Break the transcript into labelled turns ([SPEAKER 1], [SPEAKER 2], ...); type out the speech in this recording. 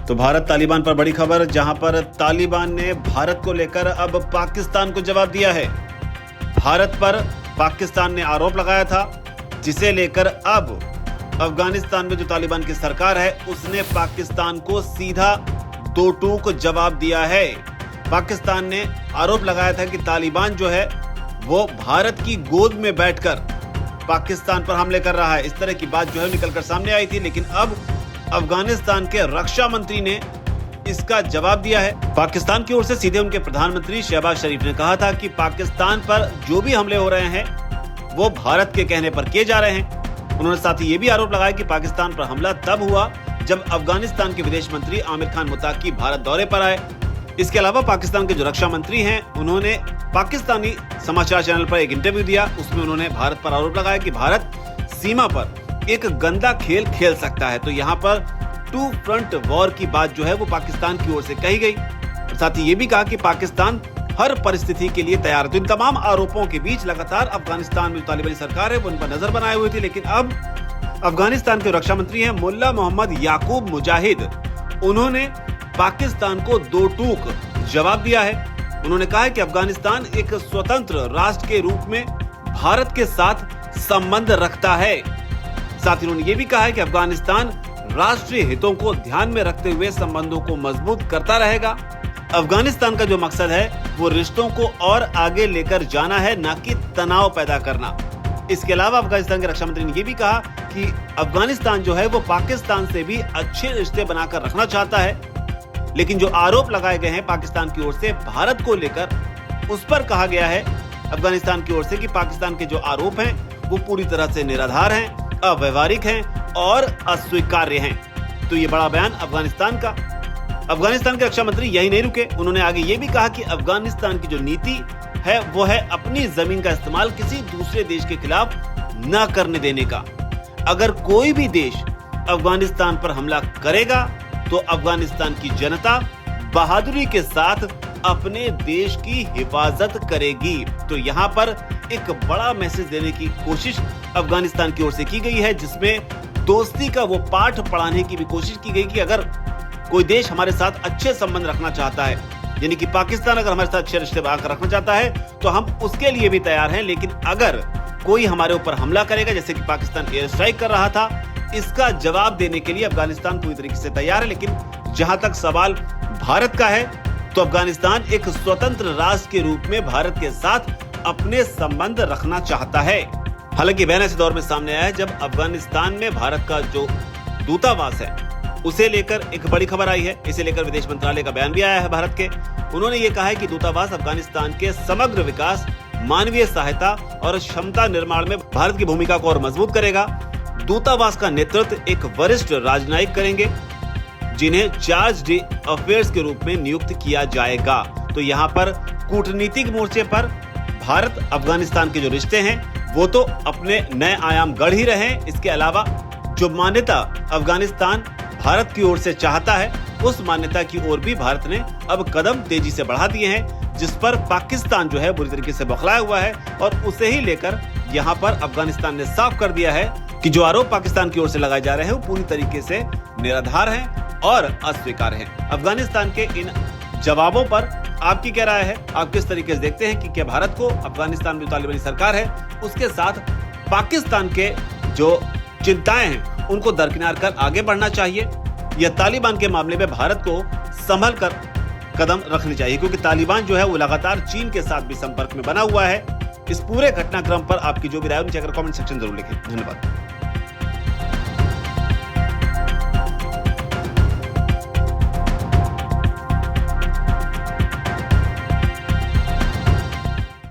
[SPEAKER 1] तो भारत तालिबान पर बड़ी खबर, जहां पर तालिबान ने भारत को लेकर अब पाकिस्तान को जवाब दिया है। भारत पर पाकिस्तान ने आरोप लगाया था, जिसे लेकर अब अफगानिस्तान में जो तालिबान की सरकार है उसने पाकिस्तान को सीधा दो टूक जवाब दिया है। पाकिस्तान ने आरोप लगाया था कि तालिबान जो है वो भारत की गोद में बैठकर पाकिस्तान पर हमले कर रहा है। इस तरह की बात जो है निकलकर सामने आई थी, लेकिन अब अफगानिस्तान के रक्षा मंत्री ने इसका जवाब दिया है। पाकिस्तान की ओर से सीधे उनके प्रधानमंत्री शहबाज शरीफ ने कहा था कि पाकिस्तान पर जो भी हमले हो रहे हैं वो भारत के कहने पर किए जा रहे हैं। उन्होंने साथ ही ये भी आरोप लगाया कि पाकिस्तान पर हमला तब हुआ जब अफगानिस्तान के विदेश मंत्री आमिर खान मुत्ताकी भारत दौरे पर आए। इसके अलावा पाकिस्तान के जो रक्षा मंत्री हैं उन्होंने पाकिस्तानी समाचार चैनल पर एक इंटरव्यू दिया। उसमें उन्होंने भारत पर आरोप लगाया कि भारत सीमा पर एक गंदा खेल खेल सकता है। तो यहाँ पर टू फ्रंट वॉर की बात जो है वो पाकिस्तान की ओर से कही गई। और साथ ही ये भी कहा कि पाकिस्तान हर परिस्थिति के लिए तैयार है। तो इन तमाम आरोपों के बीच लगातार अफगानिस्तान में जो तालिबानी सरकार है वो उन पर नजर बनाए हुए थी, लेकिन अब अफगानिस्तान के रक्षा मंत्री हैं मुल्ला मोहम्मद याकूब मुजाहिद, उन्होंने पाकिस्तान को दो टूक जवाब दिया है। उन्होंने कहा है कि अफगानिस्तान एक स्वतंत्र राष्ट्र के रूप में भारत के साथ संबंध रखता है। साथ ही उन्होंने ये भी कहा है कि अफगानिस्तान राष्ट्रीय हितों को ध्यान में रखते हुए संबंधों को मजबूत करता रहेगा। अफगानिस्तान का जो मकसद है वो रिश्तों को और आगे लेकर जाना है, ना कि तनाव पैदा करना। इसके अलावा अफगानिस्तान के रक्षा मंत्री ने यह भी कहा कि अफगानिस्तान जो है वो पाकिस्तान से भी अच्छे रिश्ते बनाकर रखना चाहता है, लेकिन जो आरोप लगाए गए हैं पाकिस्तान की ओर से भारत को लेकर, उस पर कहा गया है अफगानिस्तान की ओर से कि पाकिस्तान के जो आरोप हैं वो पूरी तरह से निराधार हैं, अव्यवहारिक हैं और अस्वीकार्य हैं। तो ये बड़ा बयान अफगानिस्तान का। अफगानिस्तान के रक्षा मंत्री यही नहीं रुके, उन्होंने आगे ये भी कहा कि अफगानिस्तान की जो नीति है वो है अपनी जमीन का इस्तेमाल किसी दूसरे देश के खिलाफ न करने देने का। अगर कोई भी देश अफगानिस्तान पर हमला करेगा तो अफगानिस्तान की जनता बहादुरी के साथ अपने देश की हिफाजत करेगी। तो यहाँ पर एक बड़ा मैसेज देने की कोशिश अफगानिस्तान की ओर से की गई है, जिसमें दोस्ती का वो पाठ पढ़ाने की भी कोशिश की गई कि अगर कोई देश हमारे साथ अच्छे संबंध रखना चाहता है, यानी कि पाकिस्तान अगर हमारे साथ अच्छे रिश्ते बनाकर रखना चाहता है तो हम उसके लिए भी तैयार हैं, लेकिन अगर कोई हमारे ऊपर हमला करेगा, जैसे कि पाकिस्तान एयर स्ट्राइक कर रहा था, इसका जवाब देने के लिए अफगानिस्तान पूरी तरीके से तैयार है। लेकिन जहां तक सवाल भारत का है तो अफगानिस्तान एक स्वतंत्र राष्ट्र के रूप में भारत के साथ अपने संबंध रखना चाहता है। हालांकि बयान ऐसे दौर में सामने आया है जब अफगानिस्तान में भारत का जो दूतावास है उसे लेकर एक बड़ी खबर आई है। इसे लेकर विदेश मंत्रालय का बयान भी आया है भारत के। उन्होंने ये कहा है कि दूतावास अफगानिस्तान के समग्र विकास, मानवीय सहायता और क्षमता निर्माण में भारत की भूमिका को और मजबूत करेगा। दूतावास का नेतृत्व एक वरिष्ठ राजनयिक करेंगे, जिन्हें चार्ज डी अफेयर्स के रूप में नियुक्त किया जाएगा। तो यहाँ पर कूटनीतिक मोर्चे पर भारत अफगानिस्तान के जो रिश्ते हैं वो तो अपने नए आयाम गढ़ ही रहे। इसके अलावा जो मान्यता अफगानिस्तान भारत की ओर से चाहता है, उस मान्यता की ओर भी भारत ने अब कदम तेजी से बढ़ा दिए हैं, जिस पर पाकिस्तान जो है बुरी तरीके से बौखलाया हुआ है। और उसे ही लेकर यहाँ पर अफगानिस्तान ने साफ कर दिया है कि जो आरोप पाकिस्तान की ओर से लगाए जा रहे हैं वो पूरी तरीके से निराधार हैं और अस्वीकार्य हैं। अफगानिस्तान के इन जवाबों पर आपकी क्या राय है? आप किस तरीके से देखते हैं कि क्या भारत को अफगानिस्तान में जो तालिबानी सरकार है उसके साथ पाकिस्तान के जो चिंताएं हैं उनको दरकिनार कर आगे बढ़ना चाहिए, या तालिबान के मामले में भारत को संभल कर कदम रखने चाहिए? क्योंकि तालिबान जो है वो लगातार चीन के साथ भी संपर्क में बना हुआ है। इस पूरे घटनाक्रम पर आपकी जो भी राय है नीचे कमेंट सेक्शन जरूर लिखें। धन्यवाद।